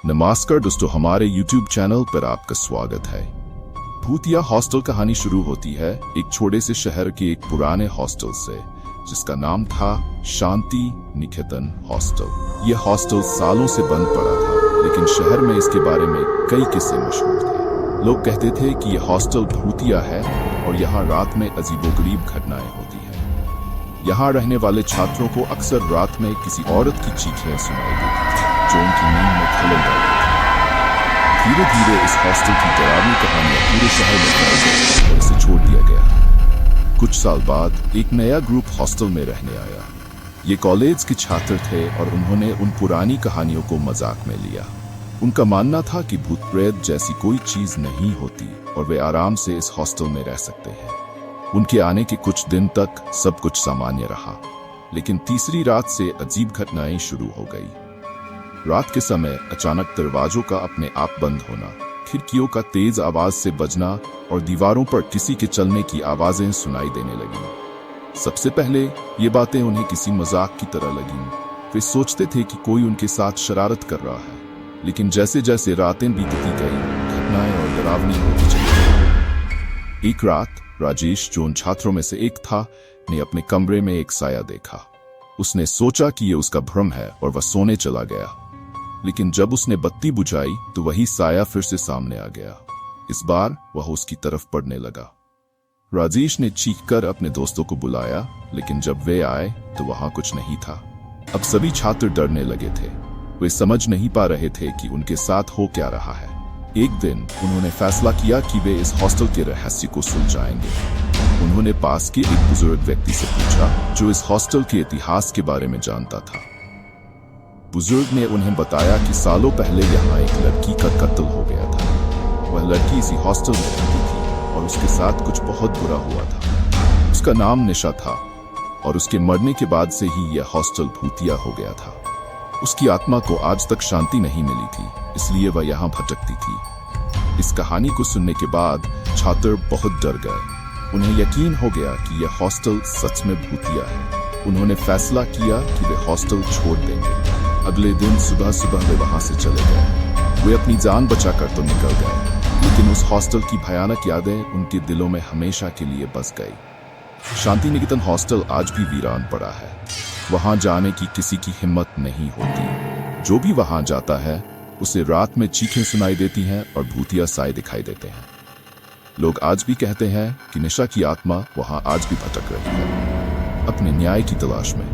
नमस्कार दोस्तों, हमारे YouTube चैनल पर आपका स्वागत है। भूतिया हॉस्टल कहानी शुरू होती है एक छोटे से शहर के एक पुराने हॉस्टल से, जिसका नाम था शांति निकेतन हॉस्टल। यह हॉस्टल सालों से बंद पड़ा था, लेकिन शहर में इसके बारे में कई किस्से मशहूर थे। लोग कहते थे कि यह हॉस्टल भूतिया है और यहाँ रात में अजीबोगरीब घटनाएं होती हैं। यहाँ रहने वाले छात्रों को अक्सर रात में किसी औरत की चीखें सुनाई देती थी, जो उनकी नींद में खलल डालती थी। धीरे धीरे इस हॉस्टल की डरावनी कहानियां पूरे शहर में फैल गई और इसे छोड़ दिया गया। कुछ साल बाद एक नया ग्रुप हॉस्टल में रहने आया। ये कॉलेज के छात्र थे और उन्होंने उन पुरानी कहानियों को मजाक में लिया। उनका मानना था कि भूत प्रेत जैसी कोई चीज नहीं होती और वे आराम से इस हॉस्टल में रह सकते हैं। उनके आने के कुछ दिन तक सब कुछ सामान्य रहा, लेकिन तीसरी रात से अजीब घटनाएं शुरू हो गई। रात के समय अचानक दरवाजों का अपने आप बंद होना, खिड़कियों का तेज आवाज से बजना और दीवारों पर किसी के चलने की आवाजें सुनाई देने लगीं। सबसे पहले ये बातें उन्हें किसी मजाक की तरह लगीं। वे सोचते थे कि कोई उनके साथ शरारत कर रहा है, लेकिन जैसे जैसे रातें बीतती गई, घटनाएं और डरावनी होती चली। एक रात राजेश, जो उन छात्रों में से एक था, ने अपने कमरे में एक साया देखा। उसने सोचा कि ये उसका भ्रम है और वह सोने चला गया, लेकिन जब उसने बत्ती बुझाई तो वही साया फिर से सामने आ गया। इस बार वह उसकी तरफ पड़ने लगा। राजेश ने चीखकर अपने दोस्तों को बुलाया, लेकिन जब वे आए तो वहां कुछ नहीं था। अब सभी छात्र डरने लगे थे। वे समझ नहीं पा रहे थे कि उनके साथ हो क्या रहा है। एक दिन उन्होंने फैसला किया कि वे इस हॉस्टल के रहस्य को सुलझाएंगे। उन्होंने पास के एक बुजुर्ग व्यक्ति से पूछा, जो इस हॉस्टल के इतिहास के बारे में जानता था। बुजुर्ग ने उन्हें बताया कि सालों पहले यहाँ एक लड़की का कत्ल हो गया था। वह लड़की इसी हॉस्टल में रहती थी और उसके साथ कुछ बहुत बुरा हुआ था। उसका नाम निशा था और उसके मरने के बाद से ही यह हॉस्टल भूतिया हो गया था। उसकी आत्मा को आज तक शांति नहीं मिली थी, इसलिए वह यहाँ भटकती थी। इस कहानी को सुनने के बाद छात्र बहुत डर गए। उन्हें यकीन हो गया कि यह हॉस्टल सच में भूतिया है। उन्होंने फैसला किया कि वे हॉस्टल छोड़ देंगे। अगले दिन सुबह सुबह वे वहां से चले गए। वे अपनी जान बचाकर तो निकल गए, लेकिन उस हॉस्टल की भयानक यादें उनके दिलों में हमेशा के लिए बस गई। शांति निकेतन हॉस्टल आज भी वीरान पड़ा है। वहां जाने की किसी की हिम्मत नहीं होती। जो भी वहां जाता है उसे रात में चीखें सुनाई देती हैं और भूतिया साए दिखाई देते हैं। लोग आज भी कहते हैं कि निशा की आत्मा वहां आज भी भटक रही है, अपने न्याय की तलाश में।